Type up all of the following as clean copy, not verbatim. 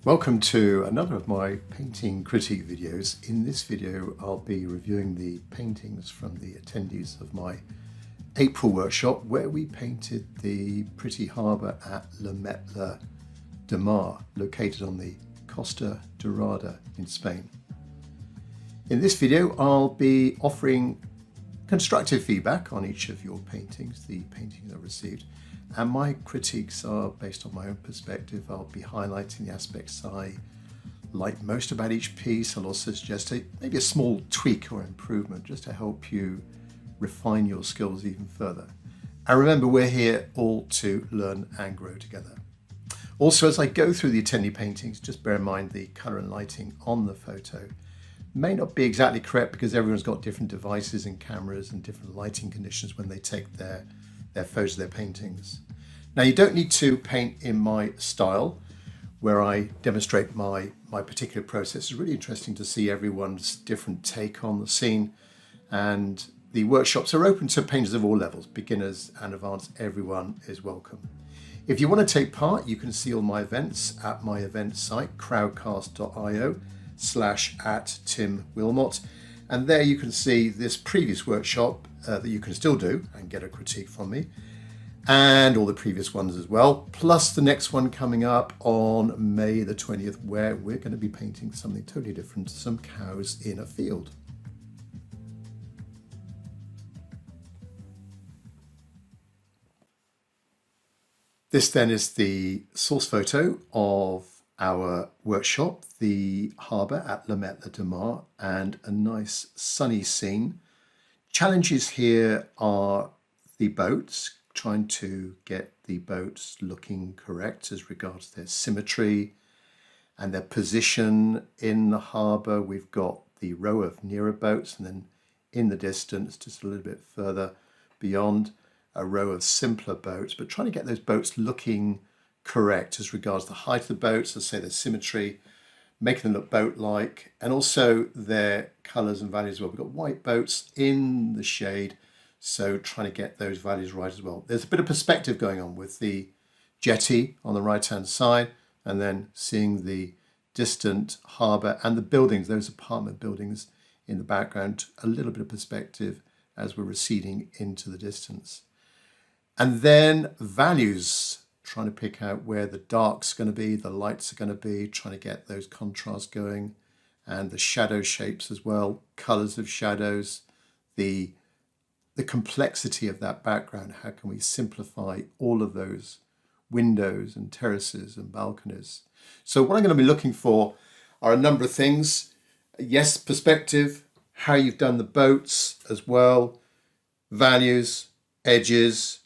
Welcome to another of my painting critique videos. In this video I'll be reviewing the paintings from the attendees of my April workshop where we painted the pretty harbour at La de Mar, located on the Costa Dorada in Spain. In this video I'll be offering constructive feedback on each of your paintings, the paintings I've received, and my critiques are based on my own perspective. I'll be highlighting the aspects I like most about each piece. I'll also suggest maybe a small tweak or improvement just to help you refine your skills even further. And remember, we're here all to learn and grow together. Also, as I go through the attendee paintings, just bear in mind the colour and lighting on the photo may not be exactly correct because everyone's got different devices and cameras and different lighting conditions when they take their photos of their paintings. Now, you don't need to paint in my style where I demonstrate my particular process. It's really interesting to see everyone's different take on the scene, and the workshops are open to painters of all levels, beginners and advanced. Everyone is welcome. If you want to take part, you can see all my events at my event site, crowdcast.io/@Tim Wilmot. And there you can see this previous workshop that you can still do and get a critique from me, and all the previous ones as well, plus the next one coming up on May the 20th, where we're going to be painting something totally different, some cows in a field. This then is the source photo of our workshop, the harbour at La de Mar, and a nice sunny scene. Challenges here are the boats, trying to get the boats looking correct as regards their symmetry and their position in the harbour. We've got the row of nearer boats, and then in the distance, just a little bit further beyond, a row of simpler boats, but trying to get those boats looking correct as regards the height of the boats, let's say their symmetry, making them look boat-like, and also their colours and values as well. We've got white boats in the shade, so trying to get those values right as well. There's a bit of perspective going on with the jetty on the right-hand side, and then seeing the distant harbour and the buildings, those apartment buildings in the background, a little bit of perspective as we're receding into the distance. And then values, trying to pick out where the dark's going to be, the lights are going to be, trying to get those contrasts going, and the shadow shapes as well, colours of shadows, the complexity of that background. How can we simplify all of those windows and terraces and balconies? So what I'm going to be looking for are a number of things. Yes, perspective, how you've done the boats as well, values, edges,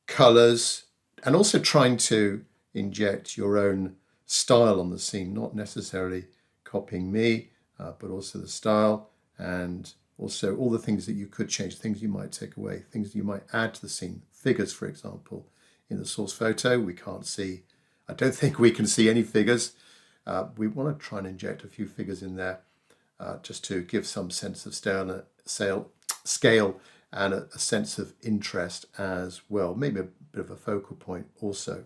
colours, and also trying to inject your own style on the scene, not necessarily copying me, but also the style, and also all the things that you could change, things you might take away, things you might add to the scene. Figures, for example, in the source photo, we can't see, I don't think we can see any figures. We want to try and inject a few figures in there just to give some sense of scale and a sense of interest as well, maybe a bit of a focal point also.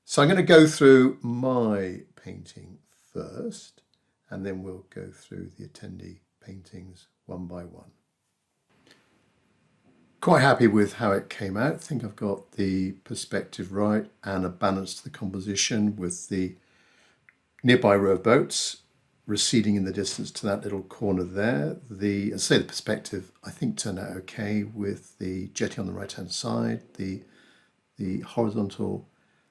So I'm going to go through my painting first, and then we'll go through the attendee paintings one by one. Quite happy with how it came out. I think I've got the perspective right and a balance to the composition with the nearby row of boats receding in the distance to that little corner there. The perspective I think turned out okay with the jetty on the right hand side, the horizontal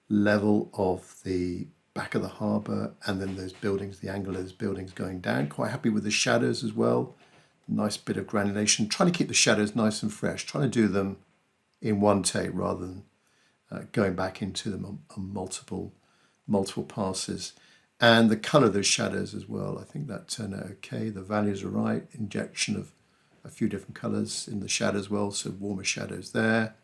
level of the back of the harbour, and then those buildings, the angle of those buildings going down. Quite happy with the shadows as well. Nice bit of granulation, trying to keep the shadows nice and fresh, trying to do them in one take rather than going back into them on multiple passes. And the colour of those shadows as well, I think that turned out okay. The values are right, injection of a few different colours in the shadow as well, so warmer shadows there,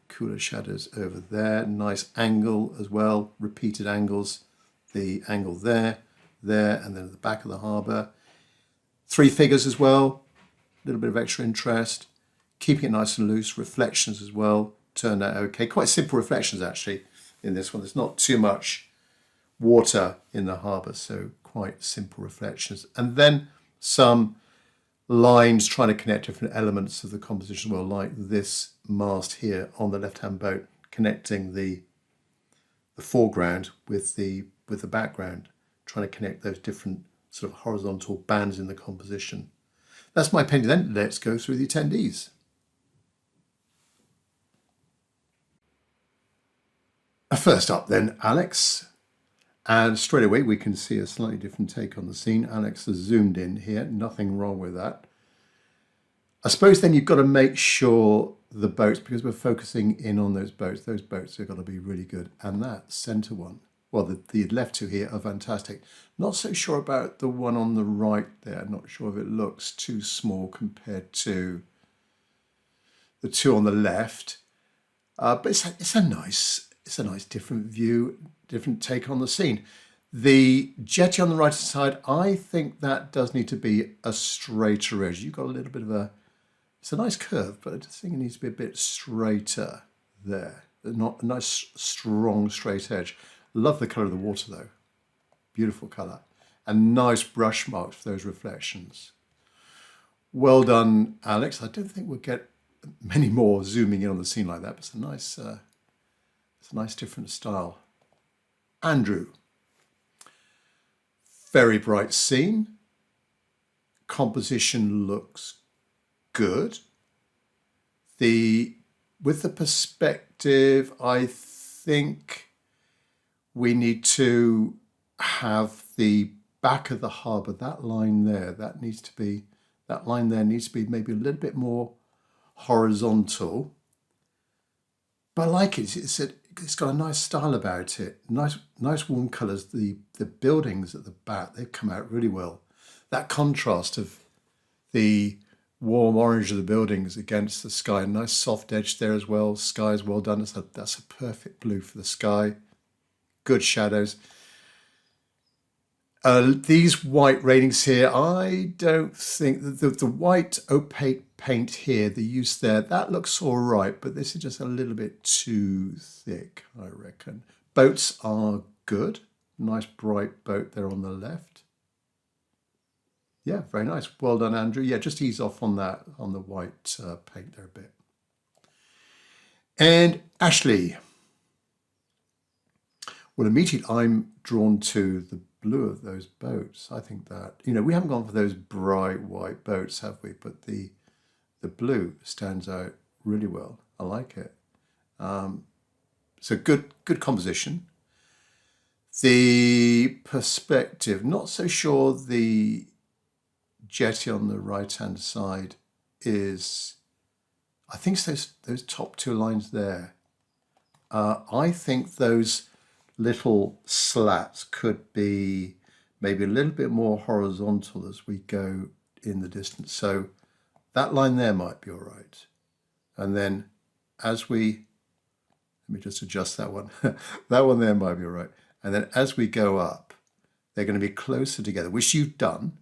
cooler shadows over there, nice angle as well, repeated angles, the angle there, and then at the back of the harbour. Three figures as well, a little bit of extra interest, keeping it nice and loose, reflections as well, turned out okay. Quite simple reflections actually in this one, there's not too much water in the harbour, so quite simple reflections. And then some lines trying to connect different elements of the composition, well, like this mast here on the left-hand boat, connecting the foreground with the background, trying to connect those different sort of horizontal bands in the composition. That's my painting then. Let's go through the attendees. First up then, Alex. And straight away we can see a slightly different take on the scene. Alex has zoomed in here, nothing wrong with that. I suppose then you've got to make sure the boats, because we're focusing in on those boats have got to be really good. And that centre one, well, the left two here are fantastic. Not so sure about the one on the right there. Not sure if it looks too small compared to the two on the left. But it's a nice different view, different take on the scene. The jetty on the right side, I think that does need to be a straighter edge. You've got a little bit of it's a nice curve, but I just think it needs to be a bit straighter there. Not a nice, strong, straight edge. Love the colour of the water though. Beautiful colour. And nice brush marks for those reflections. Well done, Alex. I don't think we'll get many more zooming in on the scene like that, but it's a nice different style. Andrew. Very bright scene. Composition looks good. With the perspective, I think we need to have the back of the harbour, that line there, that line there needs to be maybe a little bit more horizontal. But I like it. It's got a nice style about it. Nice warm colours. The buildings at the back, they've come out really well. That contrast of the warm orange of the buildings against the sky. Nice soft edge there as well. Sky is well done. That's a perfect blue for the sky. Good shadows. These white ratings here, I don't think the white opaque paint here, the use there, that looks all right, but this is just a little bit too thick, I reckon. Boats are good. Nice bright boat there on the left. Yeah, very nice. Well done, Andrew. Yeah, just ease off on that, on the white paint there a bit. And Ashley. Well, immediately I'm drawn to the blue of those boats. I think that, we haven't gone for those bright white boats, have we? But the blue stands out really well. I like it. So good composition. The perspective, not so sure the jetty on the right-hand side is, I think it's those top two lines there. I think those little slats could be maybe a little bit more horizontal as we go in the distance. So that line there might be all right. And then let me just adjust that one. That one there might be all right. And then as we go up, they're going to be closer together, which you've done,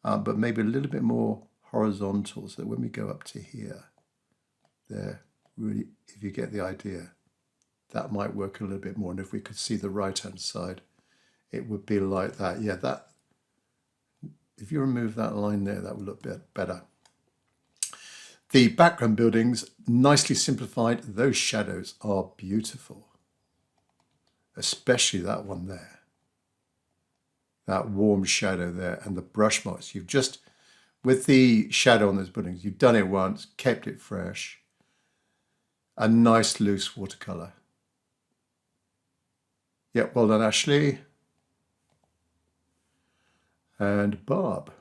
but maybe a little bit more horizontal. So when we go up to here, there, really, if you get the idea, that might work a little bit more. And if we could see the right-hand side, it would be like that. Yeah, that. If you remove that line there, that would look a bit better. The background buildings, nicely simplified. Those shadows are beautiful, especially that one there. That warm shadow there and the brush marks. You've just, with the shadow on those buildings, you've done it once, kept it fresh. A nice loose watercolour. Yeah, well done, Ashley. And Barb.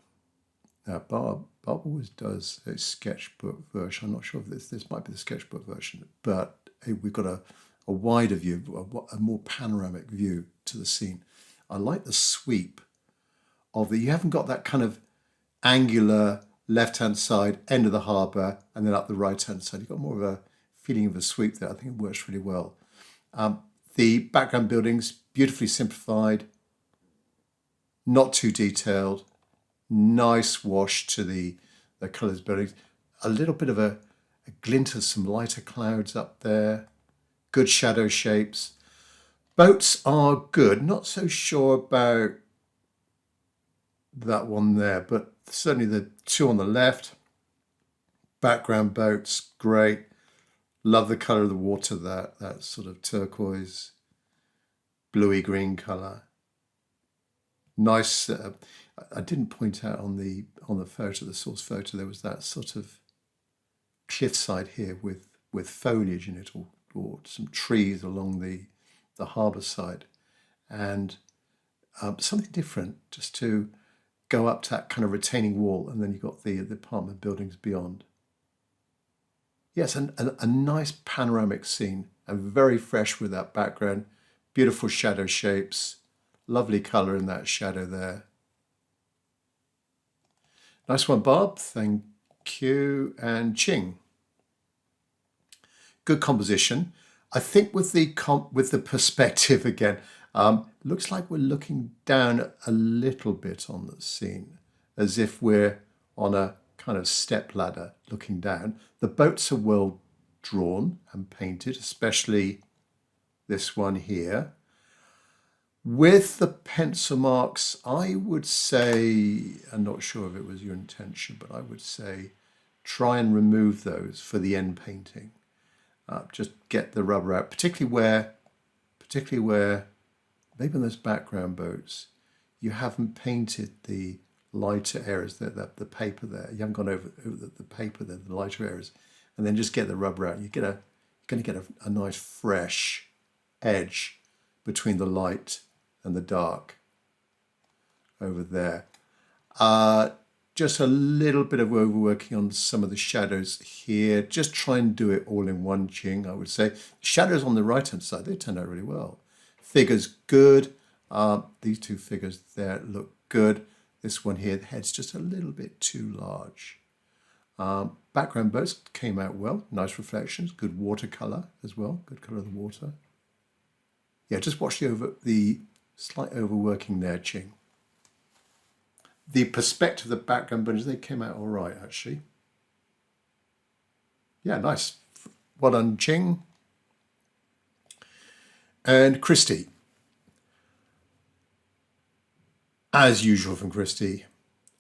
Now, Barb always does a sketchbook version. I'm not sure if this might be the sketchbook version, but we've got a wider view, a more panoramic view to the scene. I like the sweep of you haven't got that kind of angular left-hand side, end of the harbour, and then up the right-hand side. You've got more of a feeling of a sweep there. I think it works really well. The background buildings, beautifully simplified, not too detailed, nice wash to the colours buildings, a little bit of a glint of some lighter clouds up there, good shadow shapes. Boats are good. Not so sure about that one there, but certainly the two on the left, background boats, great. Love the colour of the water, that sort of turquoise, bluey green colour. Nice. I didn't point out on the photo, the source photo, there was that sort of cliffside here with foliage in it, or some trees along the harbour side, and something different, just to go up to that kind of retaining wall, and then you've got the apartment buildings beyond. Yes, a nice panoramic scene, and very fresh with that background. Beautiful shadow shapes, lovely colour in that shadow there. Nice one, Bob. Thank you. And Ching. Good composition. I think with the perspective again, looks like we're looking down a little bit on the scene, as if we're on a kind of step ladder looking down. The boats are well drawn and painted, especially this one here. With the pencil marks, I would say, I'm not sure if it was your intention, but I would say try and remove those for the end painting. Just get the rubber out, particularly where maybe on those background boats, you haven't painted the lighter areas, the paper there. You haven't gone over the paper there, the lighter areas, and then just get the rubber out. You're going to get a nice fresh edge between the light and the dark over there. Just a little bit of overworking on some of the shadows here. Just try and do it all in one, Ching, I would say. Shadows on the right-hand side, they turned out really well. Figures, good. These two figures there look good. This one here, the head's just a little bit too large. Background boats came out well. Nice reflections, good watercolor as well. Good color of the water. Yeah, just watch the slight overworking there, Ching. The perspective, the background boats, they came out all right, actually. Yeah, nice. Well done, Ching. And Christie. As usual from Christie,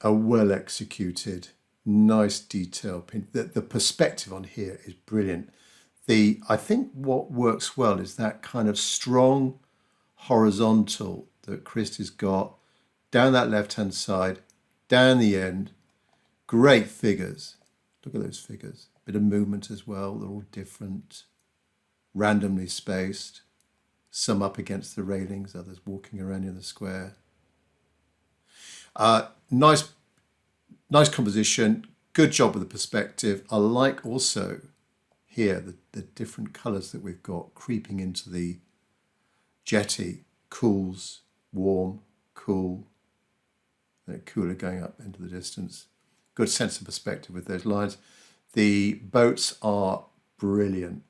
a well-executed, nice detail paint. The perspective on here is brilliant. I think what works well is that kind of strong horizontal that Christie's got down that left-hand side, down the end. Great figures. Look at those figures. Bit of movement as well. They're all different, randomly spaced. Some up against the railings, others walking around in the square. Nice composition. Good job with the perspective. I like also here the different colours that we've got creeping into the jetty. Cools, warm, cool. Cooler going up into the distance. Good sense of perspective with those lines. The boats are brilliant.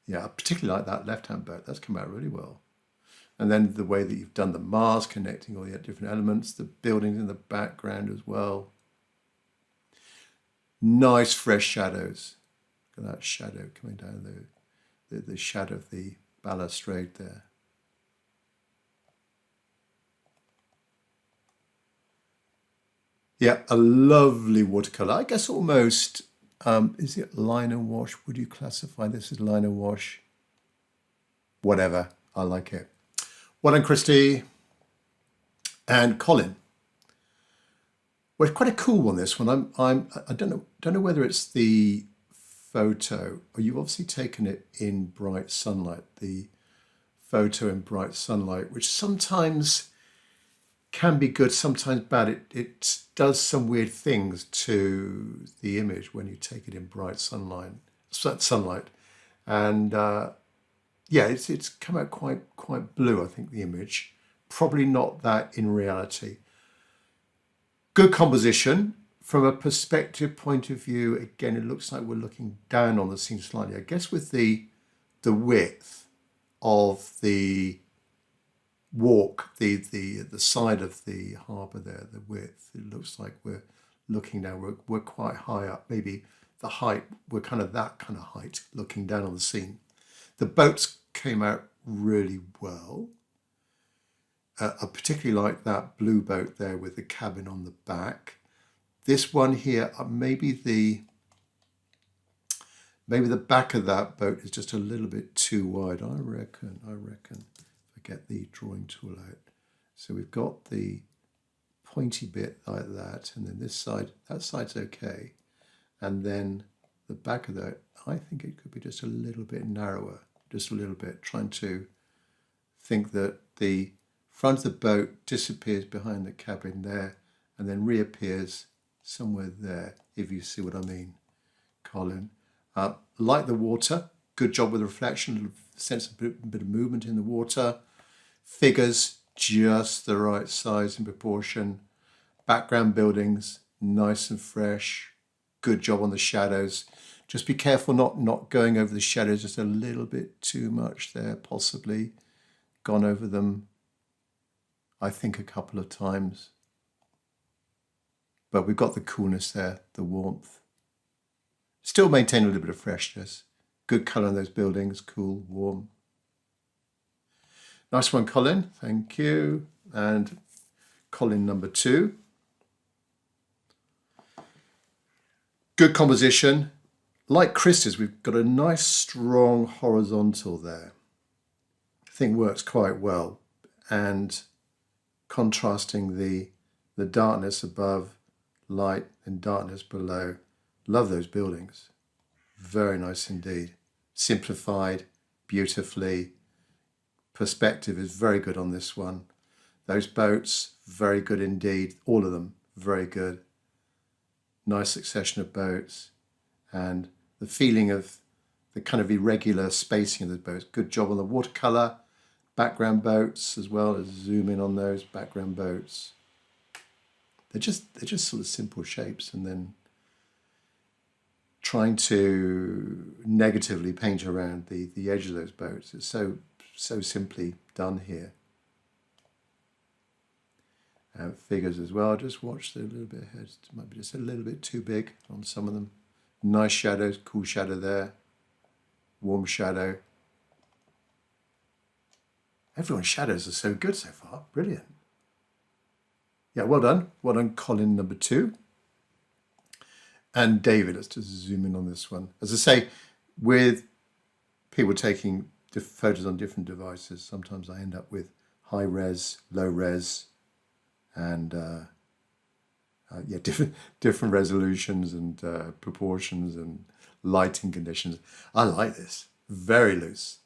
Yeah, particularly like that left-hand boat. That's come out really well. And then the way that you've done the Mars, connecting all the different elements, the buildings in the background as well. Nice fresh shadows. Look at that shadow coming down the shadow of the balustrade there. Yeah, a lovely watercolour. I guess almost, is it liner wash? Would you classify this as liner wash? Whatever, I like it. Well done, Christie. And Colin. Well, it's quite a cool one, this one. I don't know whether it's the photo, or you've obviously taken it in bright sunlight, the photo in bright sunlight, which sometimes can be good, sometimes bad. It does some weird things to the image when you take it in bright sunlight. And yeah, it's come out quite blue, I think, the image. Probably not that in reality. Good composition. From a perspective point of view, again, it looks like we're looking down on the scene slightly. I guess with the width of the walk, the side of the harbour there, the width, it looks like we're looking down. We're quite high up. Maybe the height, we're kind of that kind of height looking down on the scene. The boats came out really well. I particularly like that blue boat there with the cabin on the back. This one here, maybe the back of that boat is just a little bit too wide. I reckon. If I get the drawing tool out. So we've got the pointy bit like that, and then this side, that side's okay. And then the back of that, I think it could be just a little bit narrower, just a little bit, trying to think that the front of the boat disappears behind the cabin there and then reappears somewhere there, if you see what I mean, Colin. Like the water, good job with the reflection, sense of a bit of movement in the water. Figures, just the right size and proportion. Background buildings, nice and fresh. Good job on the shadows. Just be careful not going over the shadows just a little bit too much there, possibly. Gone over them, I think, a couple of times. But we've got the coolness there, the warmth. Still maintain a little bit of freshness. Good colour in those buildings, cool, warm. Nice one, Colin. Thank you. And Colin number 2. Good composition. Like Christie's, we've got a nice, strong horizontal there. I think works quite well. And contrasting the darkness above, light and darkness below. Love those buildings. Very nice indeed. Simplified beautifully. Perspective is very good on this one. Those boats, very good indeed. All of them, very good. Nice succession of boats. And the feeling of the kind of irregular spacing of the boats. Good job on the watercolor. Background boats as well. As zoom in on those background boats. They're just sort of simple shapes, and then trying to negatively paint around the edge of those boats. It's so simply done here. Figures as well. Just watch the little bit ahead. It might be just a little bit too big on some of them. Nice shadows, cool shadow there. Warm shadow. Everyone's shadows are so good so far. Brilliant. Yeah, well done. Well done, Colin number 2. And David, let's just zoom in on this one. As I say, with people taking photos on different devices, sometimes I end up with high res, low res, and different resolutions and proportions and lighting conditions. I like this. Very loose.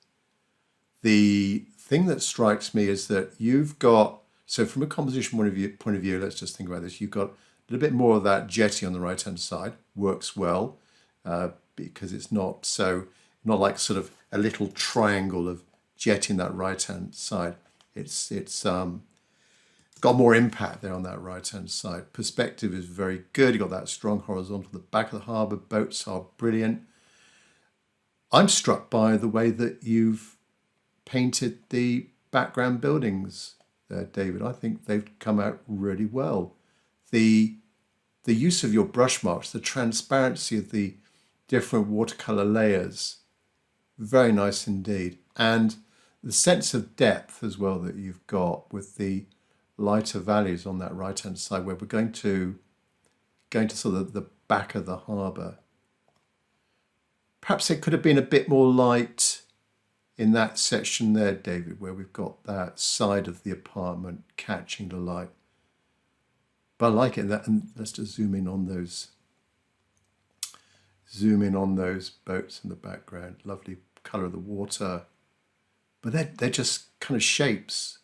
The thing that strikes me is that you've got, so from a composition point of view, let's just think about this. You've got a little bit more of that jetty on the right-hand side. Works well because it's not like sort of a little triangle of jetty in that right-hand side. It's got more impact there on that right-hand side. Perspective is very good. You've got that strong horizontal. The back of the harbour, boats are brilliant. I'm struck by the way that you've painted the background buildings there, David. I think they've come out really well. The use of your brush marks, the transparency of the different watercolour layers, very nice indeed. And the sense of depth as well that you've got with the lighter values on that right-hand side, where we're going to sort of the back of the harbour. Perhaps it could have been a bit more light in that section there, David, where we've got that side of the apartment catching the light. But I like it. And let's just zoom in on those boats in the background. Lovely colour of the water. But they're just kind of shapes.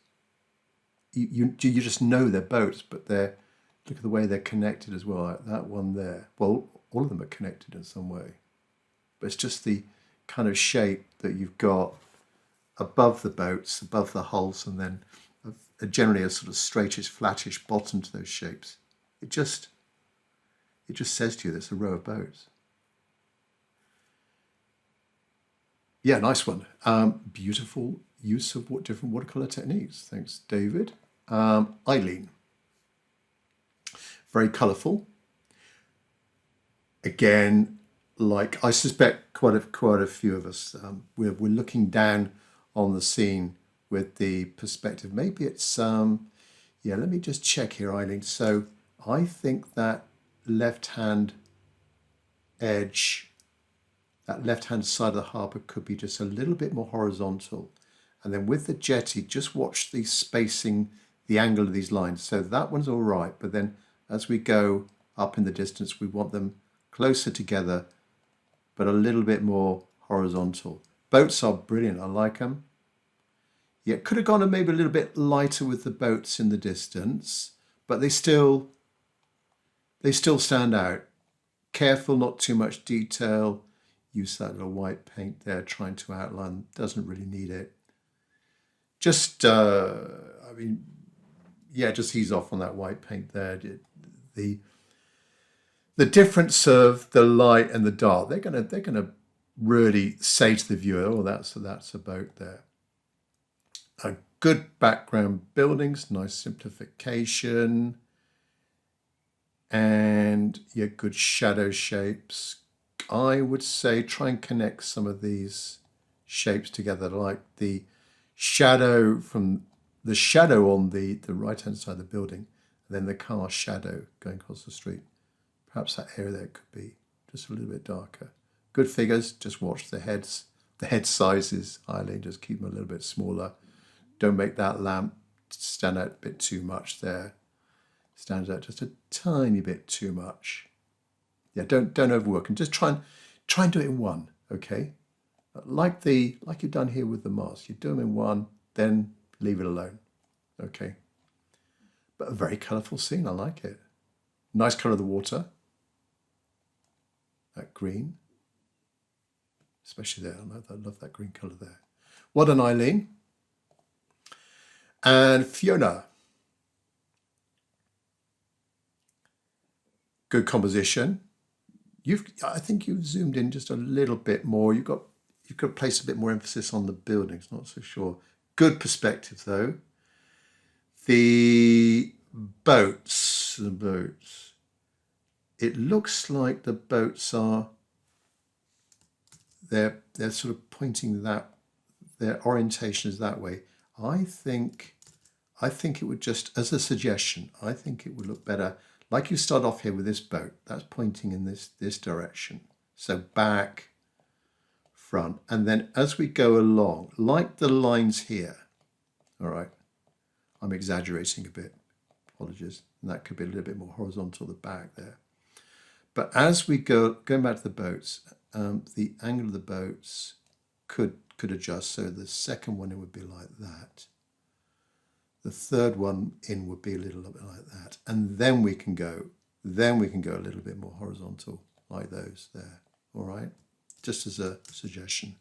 You just know they're boats, but look at the way they're connected as well. Like that one there. Well, all of them are connected in some way. But it's just the kind of shape that you've got above the boats, above the hulls, and then generally a sort of straightish, flattish bottom to those shapes. It just says to you there's a row of boats. Yeah, nice one. Beautiful use of different watercolour techniques. Thanks, David. Eileen. Very colourful. Again, like I suspect quite a few of us, we're looking down on the scene with the perspective. Maybe it's, yeah, let me just check here, Eileen. So I think that left-hand edge, that left-hand side of the harbour could be just a little bit more horizontal. And then with the jetty, just watch the spacing, the angle of these lines. So that one's all right, but then as we go up in the distance, we want them closer together, but a little bit more horizontal. Boats are brilliant, I like them. Yeah, could have gone maybe a little bit lighter with the boats in the distance, but they still stand out. Careful, not too much detail. Use that little white paint there, trying to outline, doesn't really need it. Just, I mean, yeah, just ease off on that white paint there. The difference of the light and the dark, they're gonna really say to the viewer, oh, that's a boat there. A good background buildings, nice simplification, and yeah, good shadow shapes. I would say try and connect some of these shapes together, like the shadow on the right hand side of the building, and then the car shadow going across the street. Perhaps that area there could be just a little bit darker. Good figures, just watch the heads, the head sizes, Eileen, just keep them a little bit smaller. Don't make that lamp stand out a bit too much there. Stands out just a tiny bit too much. Yeah, don't overwork, and just try and do it in one, okay? Like you've done here with the mask. You do them in one, then leave it alone, okay? But a very colourful scene, I like it. Nice colour of the water. That green, especially there. I love that green colour there. Well done, Eileen. And Fiona. Good composition. I think you've zoomed in just a little bit more. You've got to place a bit more emphasis on the buildings. Not so sure. Good perspective though. The boats. It looks like the boats are. They're sort of pointing that. Their orientation is that way. I think it would just, as a suggestion, I think it would look better. Like you start off here with this boat, that's pointing in this direction. So back, front, and then as we go along, like the lines here, all right, I'm exaggerating a bit, apologies, and that could be a little bit more horizontal, the back there. But as we going back to the boats, the angle of the boats could adjust. So the second one, it would be like that. The third one in would be a little bit like that. And then we can go a little bit more horizontal like those there. All right. Just as a suggestion.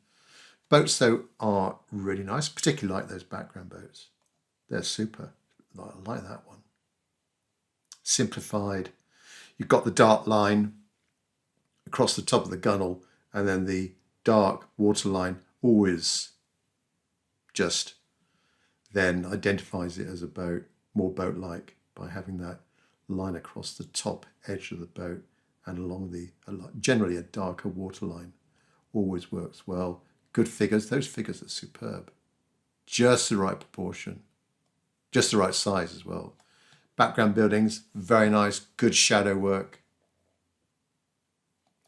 Boats though are really nice, particularly like those background boats. They're super. I like that one. Simplified. You've got the dark line across the top of the gunnel, and then the dark water line always just then identifies it as a boat, more boat-like, by having that line across the top edge of the boat and along generally a darker water line. Always works well. Good figures. Those figures are superb. Just the right proportion. Just the right size as well. Background buildings, very nice. Good shadow work.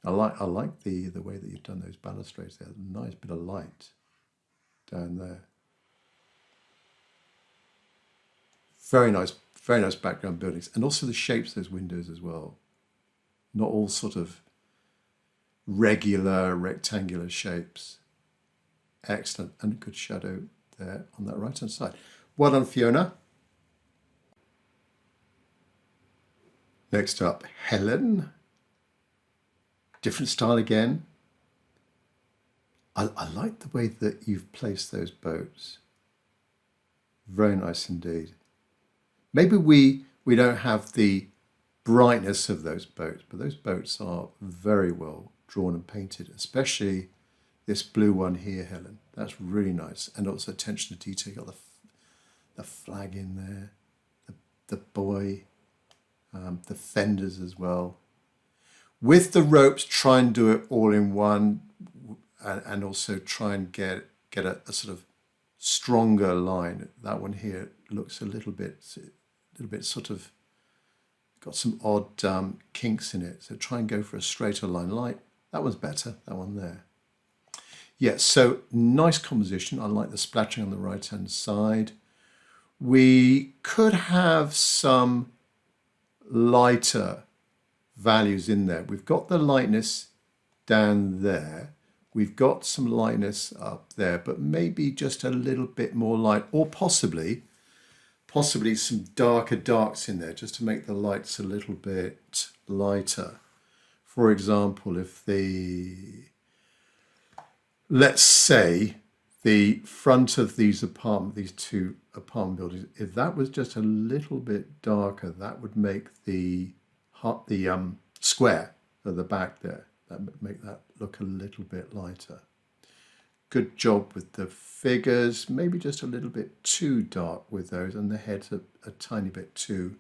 I like the way that you've done those balustrades there. Nice bit of light down there. Very nice background buildings. And also the shapes of those windows as well. Not all sort of regular rectangular shapes. Excellent. And a good shadow there on that right hand side. Well done, Fiona. Next up, Helen. Different style again. I like the way that you've placed those boats. Very nice indeed. Maybe we don't have the brightness of those boats, but those boats are very well drawn and painted, especially this blue one here, Helen. That's really nice. And also attention to detail. You've got the flag in there, the buoy, the fenders as well. With the ropes, try and do it all in one, and also try and get a sort of stronger line. That one here looks a little bit sort of got some odd kinks in it. So try and go for a straighter line. Like that one's better. That one there. Yeah, so nice composition. I like the splattering on the right-hand side. We could have some lighter values in there. We've got the lightness down there. We've got some lightness up there, but maybe just a little bit more light, or possibly some darker darks in there just to make the lights a little bit lighter. For example, if let's say the front of these two apartment buildings, if that was just a little bit darker, that would make the square at the back there, that would make that look a little bit lighter. Good job with the figures, maybe just a little bit too dark with those, and the heads are a tiny bit too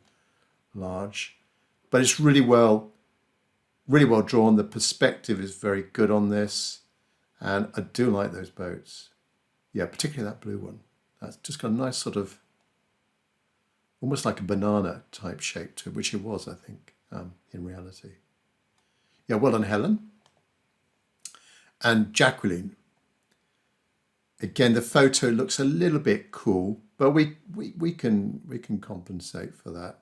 large. But it's really well drawn. The perspective is very good on this. And I do like those boats. Yeah, particularly that blue one. That's just got a nice sort of, almost like a banana type shape to it, which it was, I think, in reality. Yeah, well done, Helen. And Jacqueline. Again, the photo looks a little bit cool, but we can compensate for that.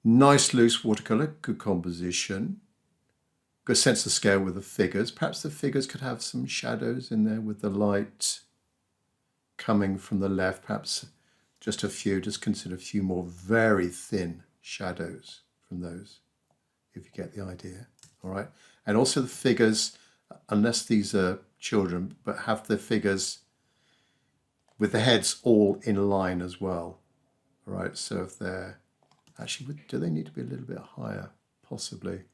Nice loose watercolor, good composition. Good sense of scale with the figures. Perhaps the figures could have some shadows in there with the light coming from the left. Perhaps just consider a few more very thin shadows from those, if you get the idea. All right. And also the figures, unless these are children, but have the figures with the heads all in line as well. All right. So if they're actually, do they need to be a little bit higher? Possibly.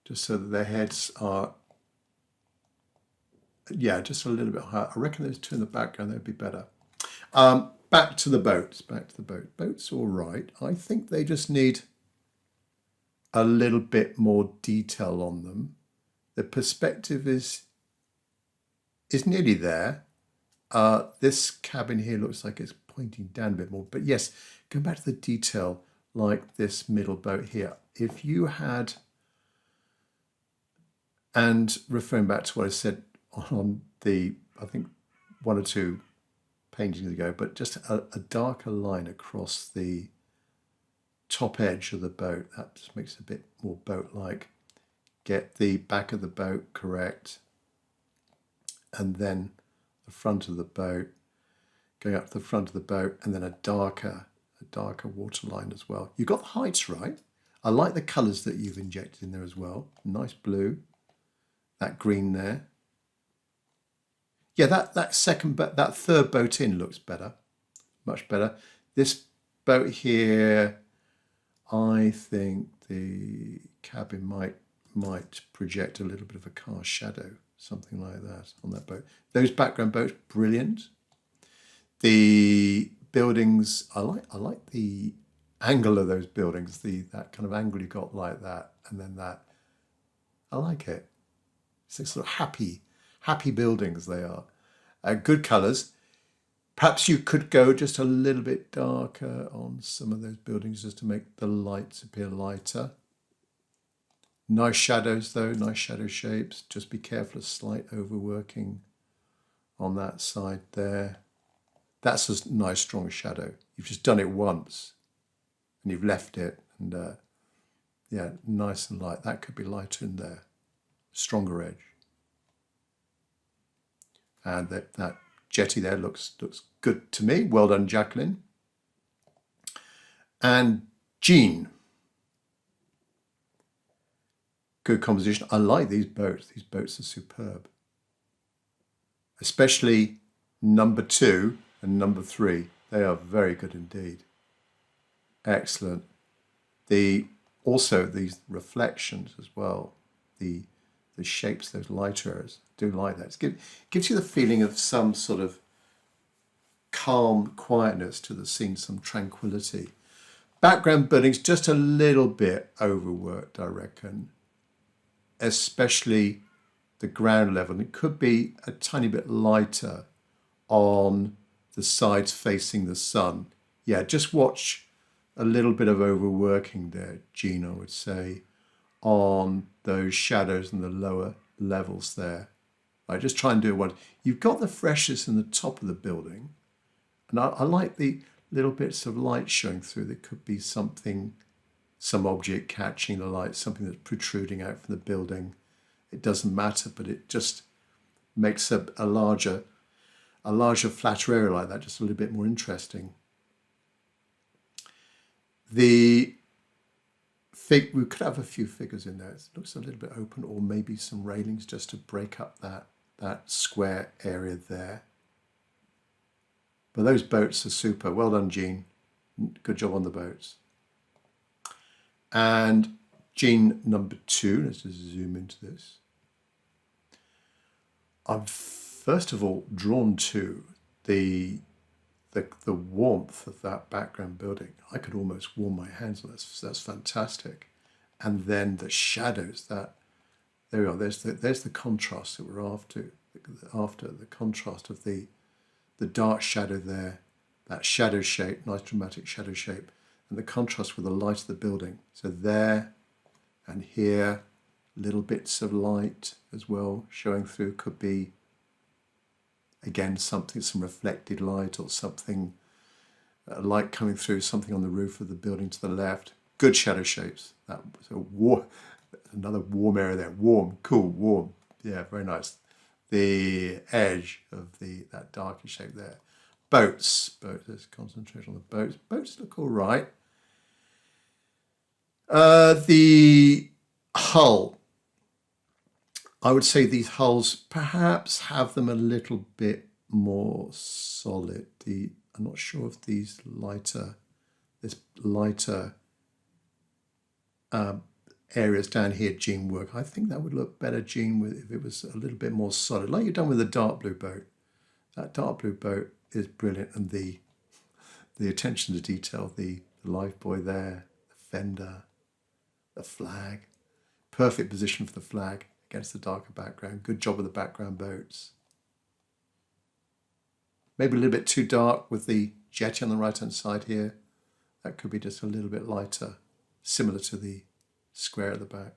Just so that their heads are, yeah, just a little bit higher. I reckon those two in the background, they'd be better. Back to the boats. Boats all right. I think they just need a little bit more detail on them. The perspective is nearly there. This cabin here looks like it's pointing down a bit more. But yes, go back to the detail like this middle boat here. If you had... And referring back to what I said on I think one or two paintings ago, but just a darker line across the top edge of the boat, that just makes it a bit more boat-like. Get the back of the boat correct, and then the front of the boat, going up to the front of the boat, and then a darker waterline as well. You got the heights right. I like the colours that you've injected in there as well. Nice blue. That green there. Yeah, that third boat in looks better, much better. This boat here, I think the cabin might project a little bit of a car shadow, something like that on that boat. Those background boats, brilliant. The buildings, I like the angle of those buildings, that kind of angle you got like that, and then that. I like it. So sort of happy buildings they are. Good colours. Perhaps you could go just a little bit darker on some of those buildings just to make the lights appear lighter. Nice shadows though, nice shadow shapes. Just be careful of slight overworking on that side there. That's a nice strong shadow. You've just done it once and you've left it, and yeah, nice and light. That could be lighter in there. Stronger edge. And that jetty there looks good to me. Well done, Jacqueline. And Jean. Good composition. I like these boats. These boats are superb. Especially number 2 and number 3. They are very good indeed. Excellent. Also these reflections as well. The shapes, those lighter areas, do like that. It gives you the feeling of some sort of calm quietness to the scene, some tranquility. Background buildings, just a little bit overworked, I reckon, especially the ground level. It could be a tiny bit lighter on the sides facing the sun. Yeah, just watch a little bit of overworking there, Jean, I would say, on those shadows in the lower levels there. Right, just try and do one. You've got the freshness in the top of the building, and I like the little bits of light showing through. There could be something, some object catching the light, something that's protruding out from the building. It doesn't matter, but it just makes a larger flatter area like that just a little bit more interesting. We could have a few figures in there. It looks a little bit open, or maybe some railings just to break up that square area there. But those boats are super. Well done, Jean. Good job on the boats. And Jean number 2, let's just zoom into this. I'm first of all drawn to the warmth of that background building. I could almost warm my hands on this. That's fantastic. And then the shadows, there we are. There's the contrast that we're after. The contrast of the dark shadow there, that shadow shape, nice dramatic shadow shape, and the contrast with the light of the building. So there and here, little bits of light as well showing through. Could be, again, some reflected light or something, light coming through, something on the roof of the building to the left. Good shadow shapes. Another warm area there. Warm, cool, warm. Yeah, very nice. The edge of that darker shape there. Boats. Let's concentrate on the boats. Boats look all right. The hull. I would say these hulls perhaps have them a little bit more solid. I'm not sure if this lighter areas down here, Jean, work. I think that would look better, Jean, if it was a little bit more solid, like you've done with the dark blue boat. That dark blue boat is brilliant, and the attention to detail, the life buoy there, the fender, the flag, perfect position for the flag against the darker background. Good job with the background boats. Maybe a little bit too dark with the jetty on the right hand side here. That could be just a little bit lighter, similar to the square at the back.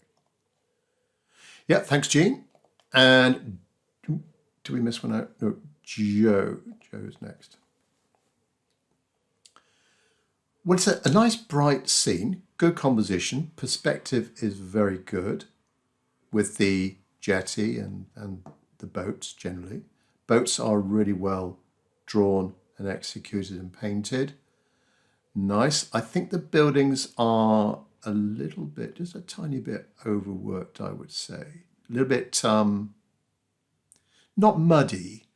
Yeah, thanks, Jean. And do we miss one out? No, Joe's next. Well, it's a nice bright scene, good composition. Perspective is very good with the jetty and the boats generally. Boats are really well drawn and executed and painted. Nice. I think the buildings are a little bit, just a tiny bit overworked, I would say. A little bit, not muddy,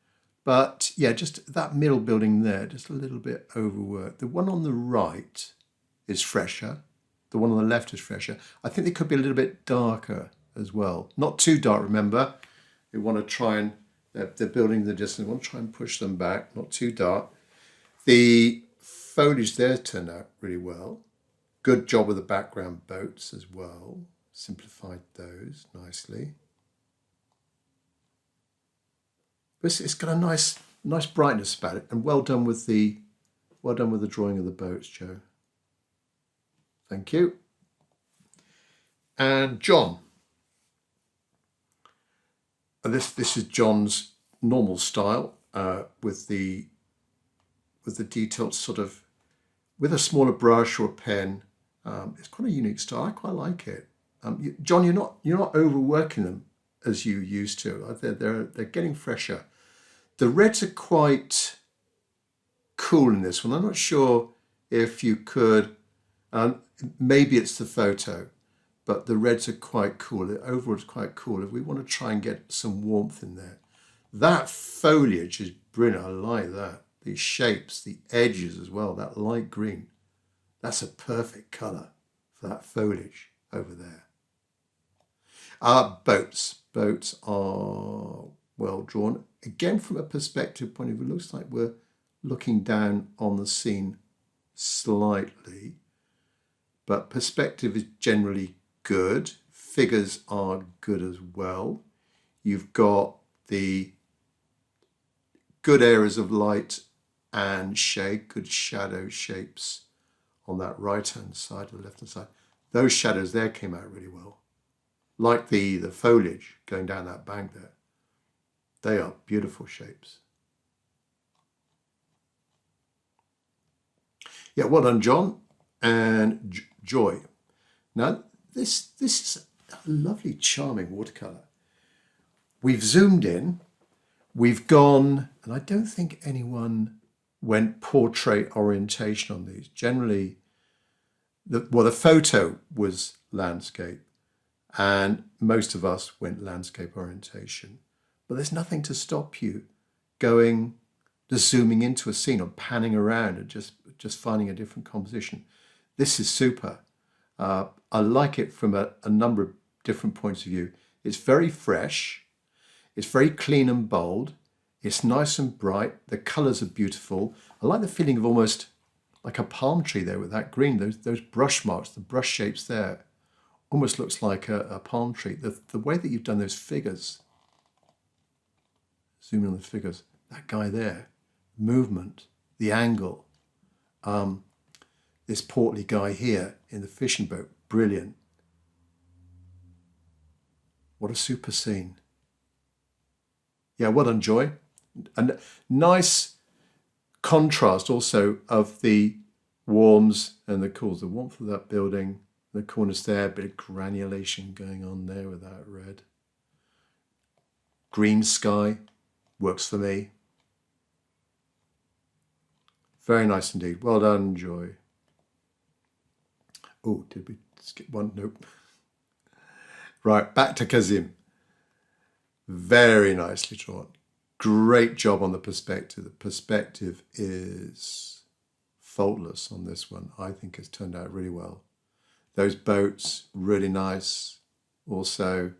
but yeah, just that middle building there, just a little bit overworked. The one on the right is fresher. The one on the left is fresher. I think they could be a little bit darker as well. Not too dark, remember. We want to try and, they're building the distance, we want to try and push them back, not too dark. The foliage there turned out really well. Good job with the background boats as well. Simplified those nicely. But it's got a nice brightness about it, and well done with the drawing of the boats, Joe. Thank you. And John. And this is John's normal style with the detailed sort of, with a smaller brush or a pen. It's quite a unique style. I quite like it. John, you're not overworking them as you used to. They're getting fresher. The reds are quite cool in this one. I'm not sure if you could. Maybe it's the photo, but the reds are quite cool. The overall is quite cool. If we want to try and get some warmth in there, that foliage is brilliant. I like that. The shapes, the edges as well. That light green. That's a perfect colour for that foliage over there. Boats. Boats are well drawn. Again, from a perspective point of view, it looks like we're looking down on the scene slightly. But perspective is generally good. Figures are good as well. You've got the good areas of light and shade, good shadow shapes on that right-hand side or the left-hand side. Those shadows there came out really well. Like the foliage going down that bank there. They are beautiful shapes. Yeah, well done, John and Joy. Now, this is a lovely, charming watercolour. We've zoomed in, we've gone, and I don't think anyone went portrait orientation on these. Generally, the photo was landscape, and most of us went landscape orientation. But there's nothing to stop you just zooming into a scene or panning around and just finding a different composition. This is super. I like it from a number of different points of view. It's very fresh. It's very clean and bold. It's nice and bright. The colours are beautiful. I like the feeling of almost like a palm tree there with that green. Those brush marks, the brush shapes there, almost looks like a palm tree. The way that you've done those figures, zoom in on the figures, that guy there, movement, the angle, this portly guy here in the fishing boat, brilliant. What a super scene. Yeah, well done, Joy. And nice contrast also of the warms and the cools. The warmth of that building, the corners there, a bit of granulation going on there with that red. Green sky works for me. Very nice indeed. Well done, Joy. Oh, did we skip one? Nope. Right, back to Kazim. Very nicely drawn. Great job on the perspective. The perspective is faultless on this one. I think it's turned out really well. Those boats, really nice. Also,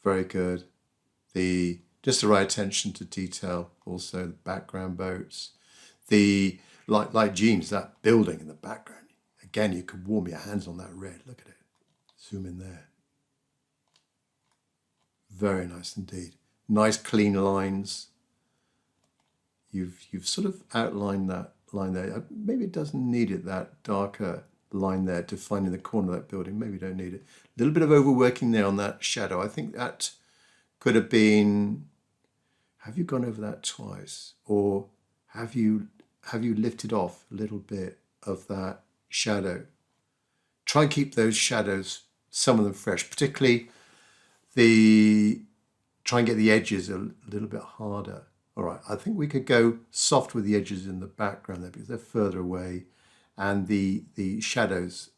very good. Just the right attention to detail. Also, the background boats. Like Jeans, that building in the background. Again, you could warm your hands on that red. Look at it. Zoom in there. Very nice indeed. Nice clean lines. You've sort of outlined that line there. Maybe it doesn't need it, that darker line there defining the corner of that building. Maybe you don't need it. A little bit of overworking there on that shadow. I think that could have been, have you gone over that twice? Or have you lifted off a little bit of that shadow? Try and keep those shadows, some of them fresh, particularly try and get the edges a little bit harder. All right, I think we could go soft with the edges in the background there because they're further away, and the shadows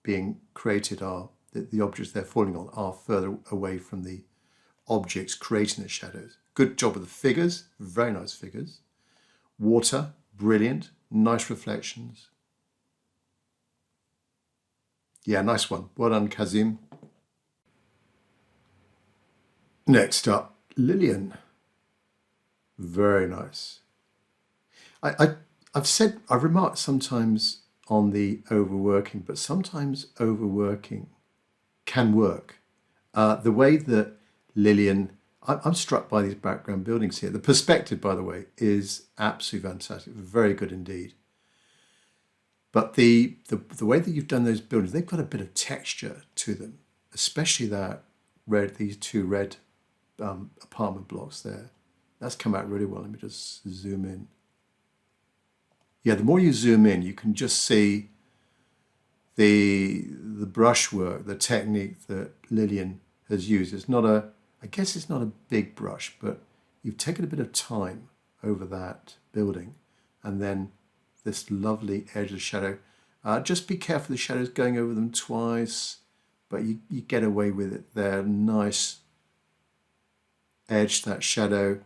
being created are, the objects they're falling on are further away from the objects creating the shadows. Good job with the figures, very nice figures. Water, brilliant, nice reflections. Yeah, nice one. Well done, Kazim. Next up, Lillian. Very nice. I've remarked sometimes on the overworking, but sometimes overworking can work. The way that Lillian, I'm struck by these background buildings here. The perspective, by the way, is absolutely fantastic. Very good indeed. But the way that you've done those buildings, they've got a bit of texture to them, especially these two red apartment blocks there. That's come out really well. Let me just zoom in. Yeah, the more you zoom in, you can just see the brushwork, the technique that Lillian has used. I guess it's not a big brush, but you've taken a bit of time over that building, and then this lovely edge of the shadow. Just be careful, the shadow's going over them twice, but you get away with it there. Nice edge, that shadow.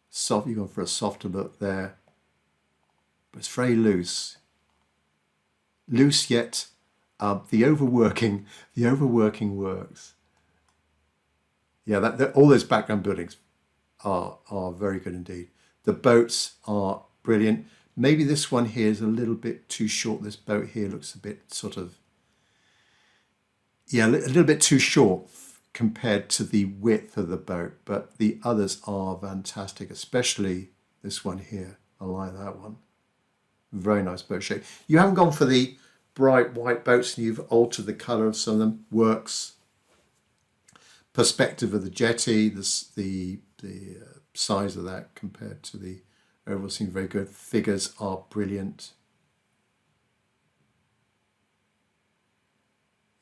Soft, you've gone for a softer look there. But it's very loose. Loose yet the overworking works. Yeah, all those background buildings are very good indeed. The boats are brilliant. Maybe this one here is a little bit too short. This boat here looks a bit sort of, yeah, a little bit too short compared to the width of the boat, but the others are fantastic, especially this one here. I like that one. Very nice boat shape. You haven't gone for the bright white boats and you've altered the colour of some of them. Works. Perspective of the jetty, the size of that compared to the overall seems very good. Figures are brilliant.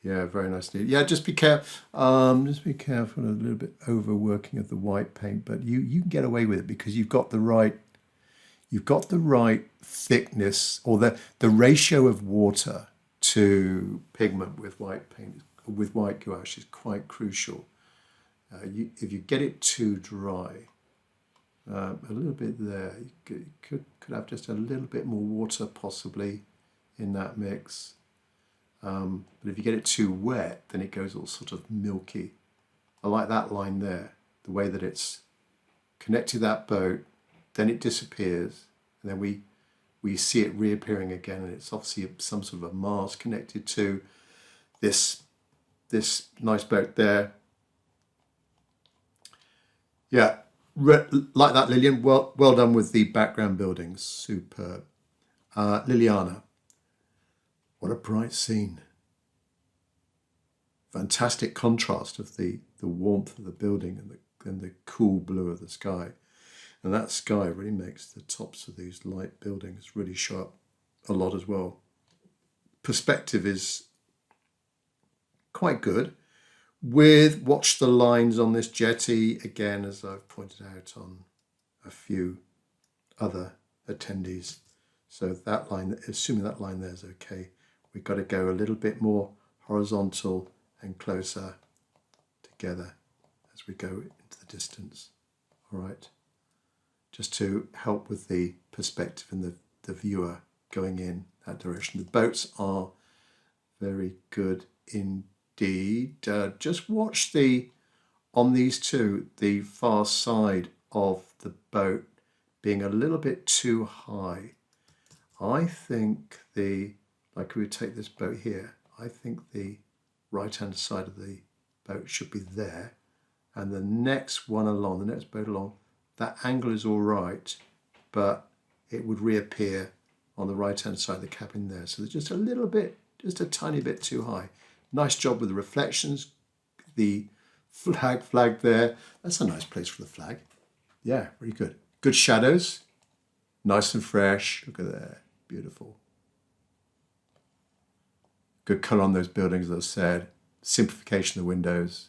Yeah, very nice. Yeah, just be careful. Just be careful a little bit overworking of the white paint, but you can get away with it because you've got the right thickness, or the ratio of water to pigment with white paint, with white gouache, is quite crucial. If you get it too dry, a little bit there, you could have just a little bit more water possibly in that mix. But if you get it too wet, then it goes all sort of milky. I like that line there, the way that it's connected to that boat, then it disappears, and then we see it reappearing again, and it's obviously some sort of a mast connected to this nice boat there. Yeah, like that, Lillian. Well done with the background buildings. Superb. Liliana. What a bright scene. Fantastic contrast of the warmth of the building and the cool blue of the sky. And that sky really makes the tops of these light buildings really show up a lot as well. Perspective is quite good. Watch the lines on this jetty, again, as I've pointed out on a few other attendees. So that line, assuming that line there is okay, we've got to go a little bit more horizontal and closer together as we go into the distance. All right, just to help with the perspective and the viewer going in that direction. The boats are very good indeed. Just watch on these two, the far side of the boat being a little bit too high. I think like we would take this boat here, I think the right-hand side of the boat should be there, and the next one along, the next boat along, that angle is all right, but it would reappear on the right-hand side of the cabin there. So there's just a little bit, just a tiny bit too high. Nice job with the reflections, the flag there. That's a nice place for the flag. Yeah, really good. Good shadows, nice and fresh. Look at that, beautiful. Good colour on those buildings, as I said. Simplification of the windows.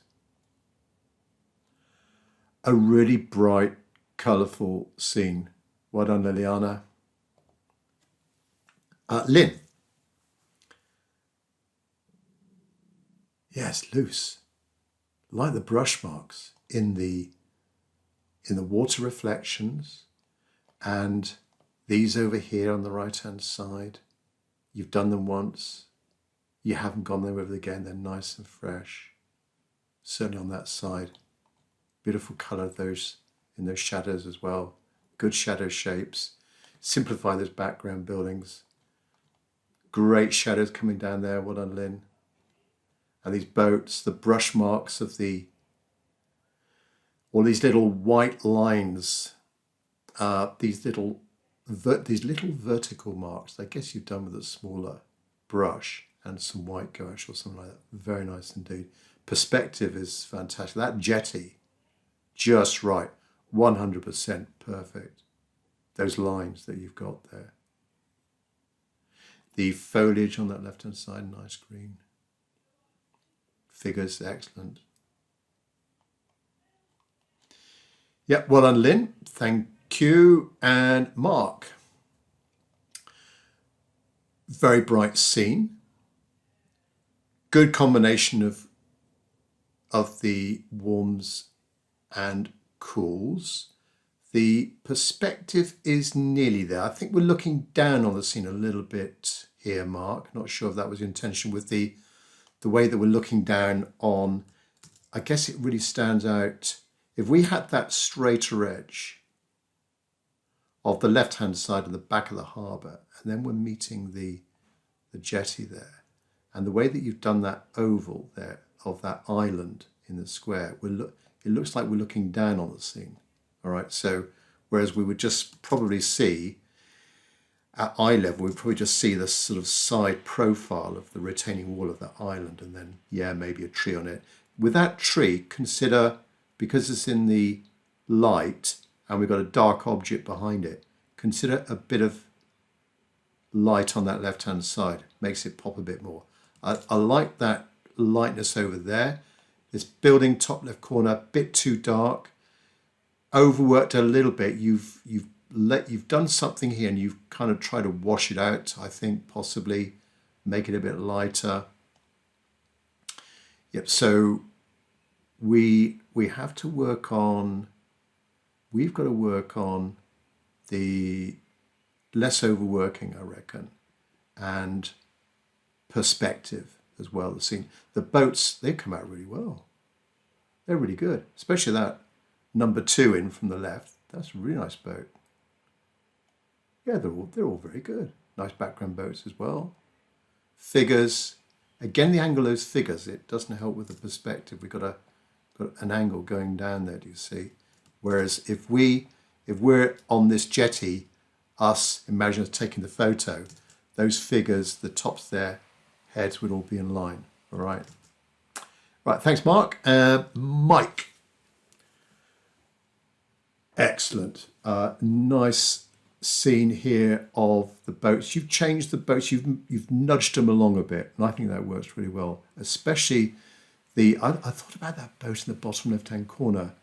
A really bright, colourful scene. Well done, Liliana. Lynn. Yes, loose. Like the brush marks in the water reflections, and these over here on the right-hand side. You've done them once. You haven't gone there with it again. They're nice and fresh. Certainly on that side. Beautiful colour in those shadows as well. Good shadow shapes. Simplify those background buildings. Great shadows coming down there. Well done, Lynn. And these boats, the brush marks of all these little white lines, these little vertical marks. I guess you've done with a smaller brush and some white gouache or something like that. Very nice indeed. Perspective is fantastic. That jetty, just right. 100% perfect. Those lines that you've got there. The foliage on that left-hand side, nice green. Figures, excellent. Yep, well done, Lynn. Thank you. And Mark. Very bright scene. Good combination of the warms and cools. The perspective is nearly there. I think we're looking down on the scene a little bit here, Mark. Not sure if that was your intention with the way that we're looking down on. I guess it really stands out. If we had that straighter edge of the left-hand side of the back of the harbour, and then we're meeting the jetty there, and the way that you've done that oval there of that island in the square, it looks like we're looking down on the scene. All right, so whereas we would just probably see at eye level, we'd probably just see the sort of side profile of the retaining wall of that island, and then, yeah, maybe a tree on it. With that tree, consider, because it's in the light and we've got a dark object behind it, consider a bit of light on that left-hand side. Makes it pop a bit more. I like that lightness over there. This building top left corner, a bit too dark, overworked a little bit. You've done something here and you've kind of tried to wash it out, I think, possibly make it a bit lighter. Yep, so we have to work on, we've got to work on the less overworking, I reckon, and perspective as well. The scene, the boats, they come out really well. They're really good, especially that number 2 in from the left. That's a really nice boat. Yeah, they're all very good. Nice background boats as well. Figures, again, the angle of those figures, it doesn't help with the perspective. We've got an angle going down there, do you see? Whereas if we're on this jetty, imagine us taking the photo, those figures, the tops there, heads would all be in line. All right. Right, thanks, Mark. Mike. Excellent. Nice scene here of the boats. You've changed the boats, you've nudged them along a bit, and I think that works really well. Especially I thought about that boat in the bottom left-hand corner.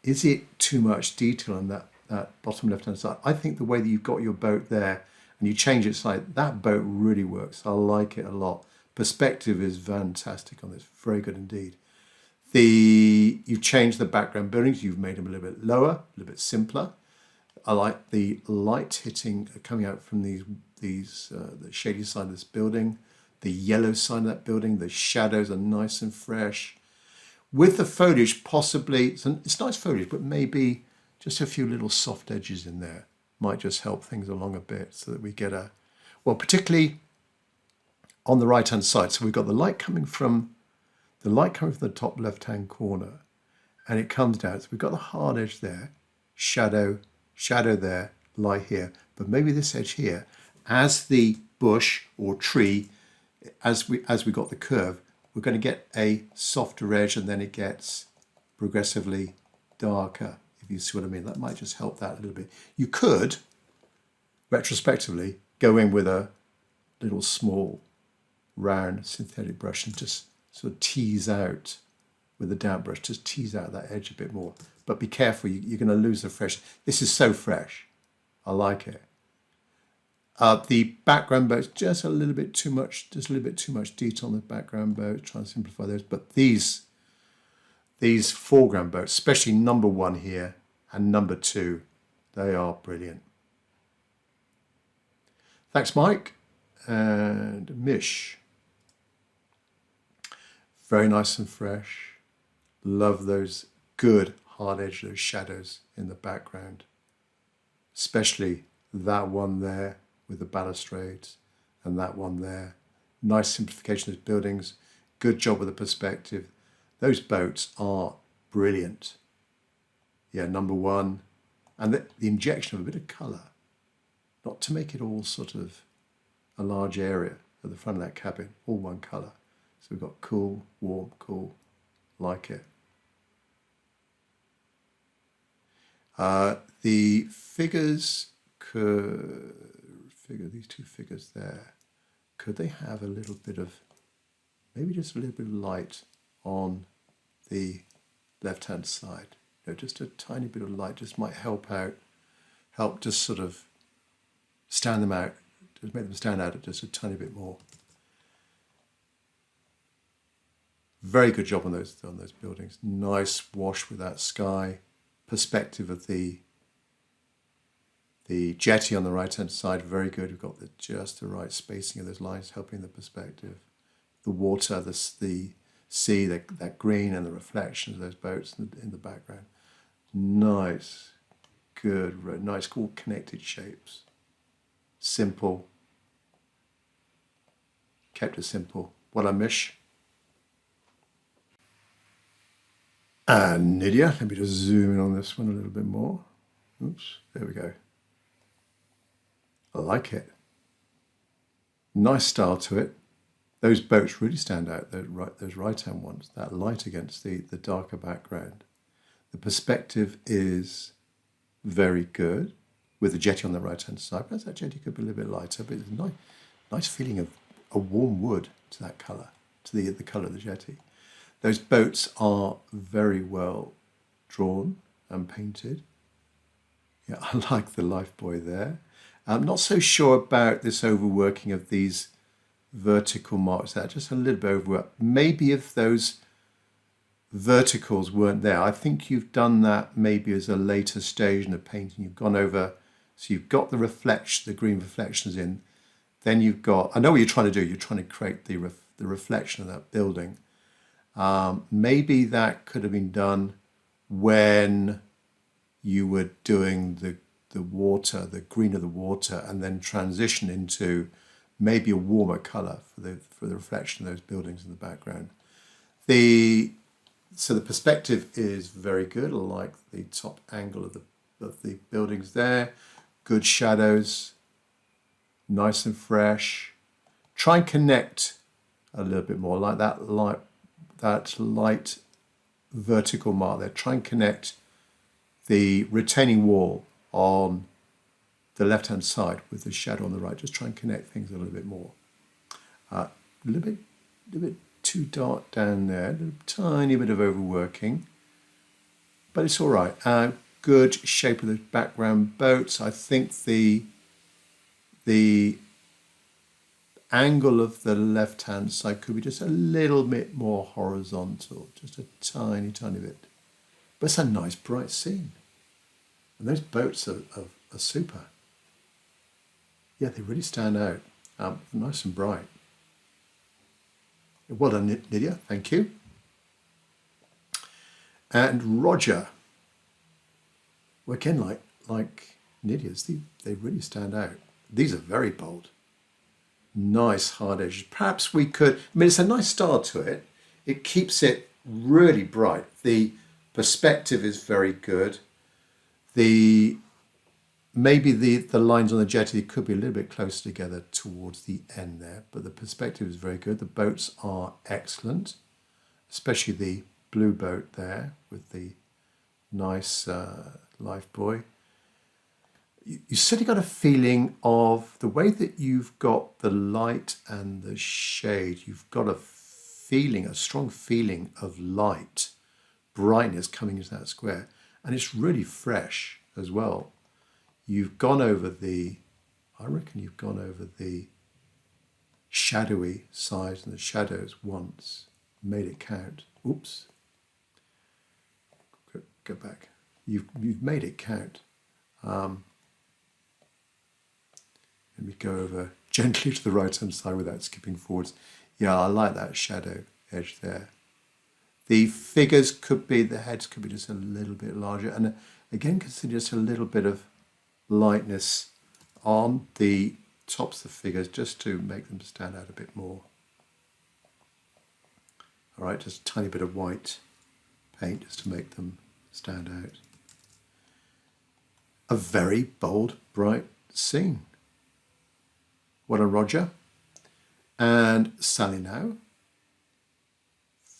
Is it too much detail on that bottom left-hand side? I think the way that you've got your boat there and you change its side, that boat really works. I like it a lot. Perspective is fantastic on this, very good indeed. You've changed the background buildings, you've made them a little bit lower, a little bit simpler. I like the light hitting, coming out from the shady side of this building, the yellow side of that building, the shadows are nice and fresh. With the foliage, possibly, it's nice foliage, but maybe just a few little soft edges in there might just help things along a bit so that we get particularly on the right-hand side. So we've got the light coming from the top left-hand corner, and it comes down. So we've got the hard edge there, shadow there, light here, but maybe this edge here, as the bush or tree, as we got the curve, we're going to get a softer edge, and then it gets progressively darker, if you see what I mean. That might just help that a little bit. You could, retrospectively, go in with a little small round synthetic brush and just sort of tease out with a damp brush, just tease out that edge a bit more. But be careful, you're going to lose the fresh. This is so fresh. I like it. The background boats, just a little bit too much detail on the background boats. Try and simplify those. But these foreground boats, especially number 1 here and number 2, they are brilliant. Thanks, Mike. And Mish. Very nice and fresh. Love those good hard edge, those shadows in the background. Especially that one there with the balustrades and that one there. Nice simplification of those buildings. Good job with the perspective. Those boats are brilliant. Yeah, number 1. And the injection of a bit of colour. Not to make it all sort of a large area at the front of that cabin, all one colour. So we've got cool, warm, cool, like it. The figures these 2 figures there, could they have a little bit of, maybe just a little bit of light on the left-hand side? Just a tiny bit of light just might help just sort of stand them out, just make them stand out just a tiny bit more. Very good job on those buildings. Nice wash with that sky. Perspective of the jetty on the right-hand side, very good. We've got just the right spacing of those lines, helping the perspective. The water, the sea, that green and the reflection of those boats in the background. Nice, good, nice, cool connected shapes. Simple. Kept it simple. What I miss. And Nidia, let me just zoom in on this one a little bit more. Oops, there we go. I like it. Nice style to it. Those boats really stand out, those right-hand ones, that light against the darker background. The perspective is very good with the jetty on the right-hand side. Perhaps that jetty could be a little bit lighter, but it's a nice feeling of a warm wood to that colour, to the colour of the jetty. Those boats are very well drawn and painted. Yeah, I like the life buoy there. I'm not so sure about this overworking of these vertical marks there, just a little bit overworked. Maybe if those verticals weren't there, I think you've done that maybe as a later stage in the painting. You've gone over, so you've got the reflection, the green reflections in, then you've got, I know what you're trying to do, you're trying to create the reflection of that building. Maybe that could have been done when you were doing the water, the green of the water, and then transition into maybe a warmer colour for the reflection of those buildings in the background. So the perspective is very good. I like the top angle of the buildings there. Good shadows, nice and fresh. Try and connect a little bit more, like that light vertical mark there. Try and connect the retaining wall on the left-hand side with the shadow on the right. Just try and connect things a little bit more. A little bit too dark down there, a little tiny bit of overworking, but it's all right. Good shape of the background boats. I think the angle of the left-hand side could be just a little bit more horizontal, just a tiny bit. But it's a nice bright scene. And those boats are super. Yeah, they really stand out. Nice and bright. Well done, Nidia. Thank you. And Roger. Well, again, like Nidia's, they really stand out. These are very bold. Nice hard edges. Perhaps we could, I mean, it's a nice style to it. It keeps it really bright. The perspective is very good. Maybe the lines on the jetty could be a little bit closer together towards the end there, but the perspective is very good. The boats are excellent, especially the blue boat there with the nice life buoy. You certainly got a feeling of the way that you've got the light and the shade. You've got a strong feeling of light, brightness coming into that square, and it's really fresh as well. You've gone over I reckon you've gone over the shadowy side and the shadows once, made it count. Oops. Go back. You've made it count. Let me go over gently to the right-hand side without skipping forwards. Yeah, I like that shadow edge there. The figures the heads could be just a little bit larger. And again, consider just a little bit of lightness on the tops of the figures just to make them stand out a bit more. All right, just a tiny bit of white paint just to make them stand out. A very bold, bright scene. What a Roger. And Sally now.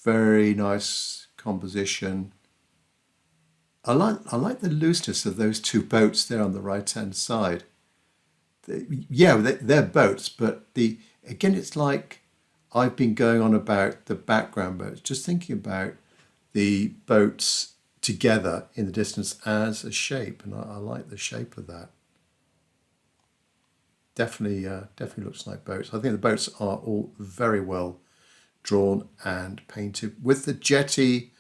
Very nice composition. I like the looseness of those two boats there on the right-hand side. They're boats, but again, it's like I've been going on about the background boats, just thinking about the boats together in the distance as a shape, and I like the shape of that. Definitely looks like boats. I think the boats are all very well drawn and painted. With the jetty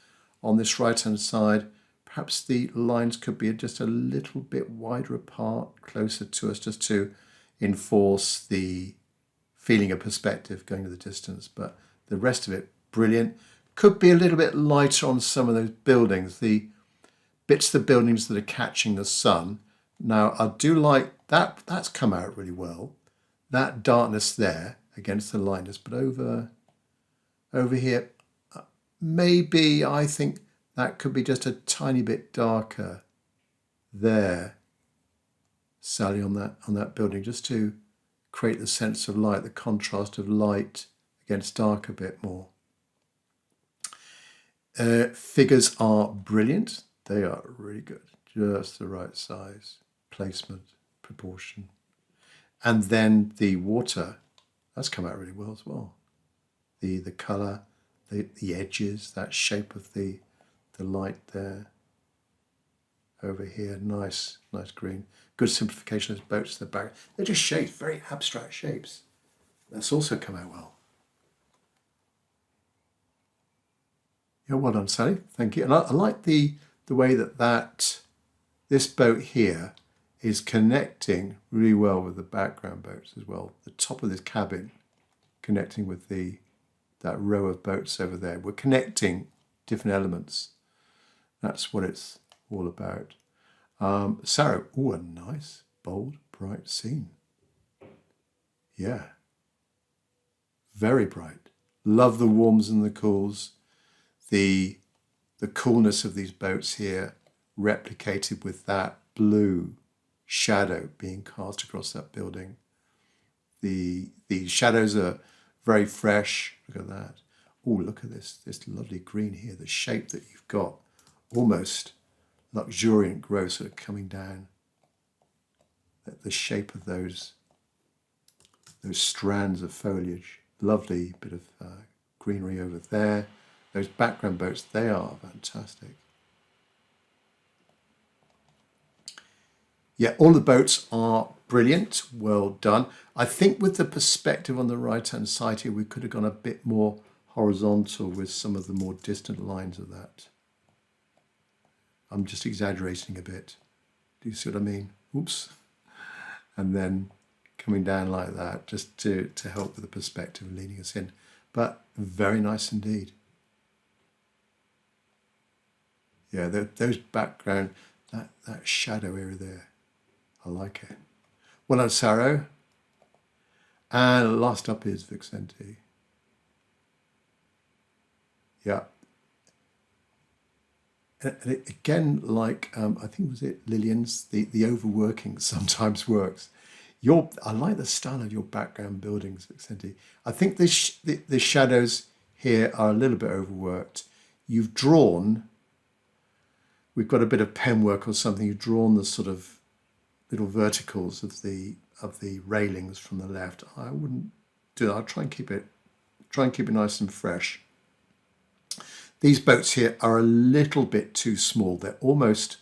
on this right-hand side, perhaps the lines could be just a little bit wider apart, closer to us, just to enforce the feeling of perspective going to the distance. But the rest of it, brilliant. Could be a little bit lighter on some of those buildings, the bits of the buildings that are catching the sun. Now, I do like that. That's come out really well. That darkness there against the lightness, but over here, maybe I think That could be just a tiny bit darker there, Sally, on that building, just to create the sense of light, the contrast of light against dark a bit more. Figures are brilliant. They are really good. Just the right size, placement, proportion. And then the water, that's come out really well as well. The colour, the edges, that shape of the light there. Over here, nice green. Good simplification of those boats in the back. They're just shapes, very abstract shapes. That's also come out well. Yeah, well done, Sally. Thank you. And I like the way that this boat here is connecting really well with the background boats as well. The top of this cabin connecting with that row of boats over there. We're connecting different elements. That's what it's all about. Sarah, oh, a nice, bold, bright scene. Yeah. Very bright. Love the warms and the cools. The coolness of these boats here replicated with that blue shadow being cast across that building. The shadows are very fresh. Look at that. Oh, look at this lovely green here. The shape that you've got, almost luxuriant growth sort of coming down. The shape of those strands of foliage. Lovely bit of greenery over there. Those background boats, they are fantastic. Yeah, all the boats are brilliant. Well done. I think with the perspective on the right-hand side here, we could have gone a bit more horizontal with some of the more distant lines of that. I'm just exaggerating a bit. Do you see what I mean? Oops. And then coming down like that, just to help with the perspective, leading us in. But very nice indeed. Yeah, those background, that shadow area there, I like it. Well done, Sarah. And last up is Vienti. Yeah. And again, like, I think was it Lillian's, the overworking sometimes works. I like the style of your background buildings, Vienti. I think the shadows here are a little bit overworked. You've drawn, we've got a bit of pen work or something, you've drawn the sort of little verticals of the railings from the left. I wouldn't do that. I'll try and keep it nice and fresh. These boats here are a little bit too small. They're almost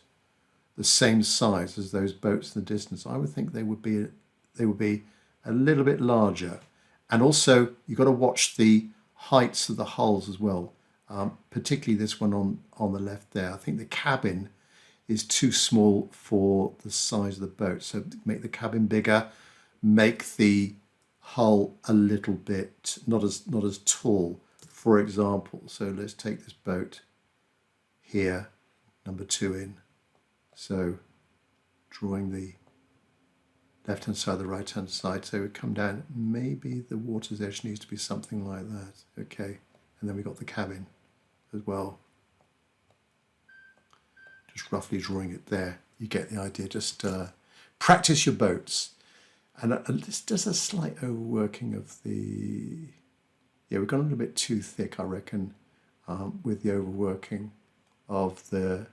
the same size as those boats in the distance. I would think they would be a little bit larger. And also, you've got to watch the heights of the hulls as well, particularly this one on the left there. I think the cabin is too small for the size of the boat. So make the cabin bigger, make the hull a little bit, not as tall, for example. So let's take this boat here, number 2 in. So drawing the left-hand side, the right-hand side. So we come down, maybe the water's edge needs to be something like that. Okay, and then we got the cabin as well. Just roughly drawing it there. You get the idea. Just practice your boats. And it's just a slight overworking of the... Yeah, we've gone a little bit too thick, I reckon, with the overworking of the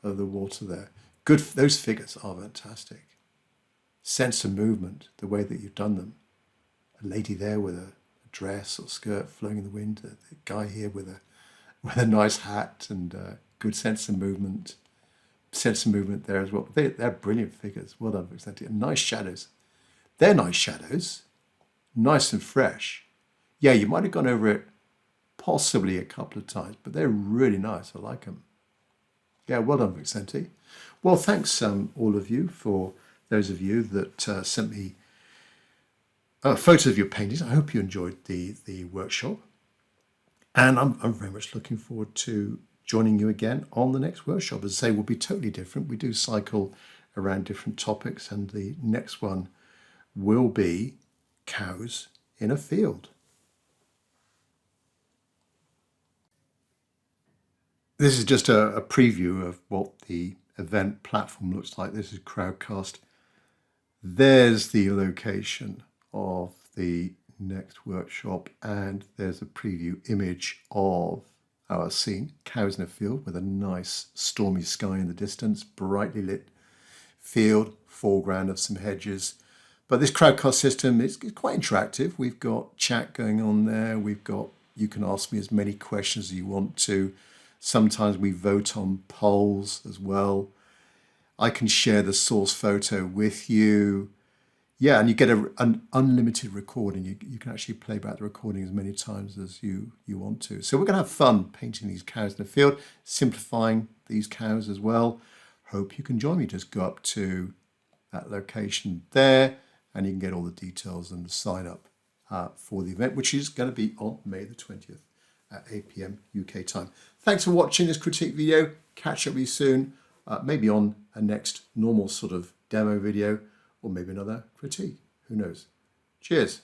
water there. Good. Those figures are fantastic. Sense of movement, the way that you've done them. A lady there with a dress or skirt flowing in the wind. The guy here with a nice hat and good sense of movement. Sense of movement there as well. They're brilliant figures. Well done, Vienti. And nice shadows. They're nice shadows. Nice and fresh. Yeah, you might have gone over it possibly a couple of times, but they're really nice. I like them. Yeah, well done, Vienti. Well, thanks all of you, for those of you that sent me photos of your paintings. I hope you enjoyed the workshop. And I'm very much looking forward to joining you again on the next workshop. As I say, will be totally different. We do cycle around different topics, and the next one will be cows in a field. This is just a preview of what the event platform looks like. This is Crowdcast. There's the location of the next workshop, and there's a preview image of our scene, cows in a field with a nice stormy sky in the distance, brightly lit field, foreground of some hedges. But this Crowdcast system is quite interactive. We've got chat going on there. You can ask me as many questions as you want to. Sometimes we vote on polls as well. I can share the source photo with you. Yeah, and you get an unlimited recording. You can actually play back the recording as many times as you want to. So we're going to have fun painting these cows in the field, simplifying these cows as well. Hope you can join me. Just go up to that location there and you can get all the details and sign up for the event, which is going to be on May the 20th at 8 p.m. UK time. Thanks for watching this critique video. Catch up with you soon, maybe on a next normal sort of demo video, or maybe another critique. Who knows? Cheers.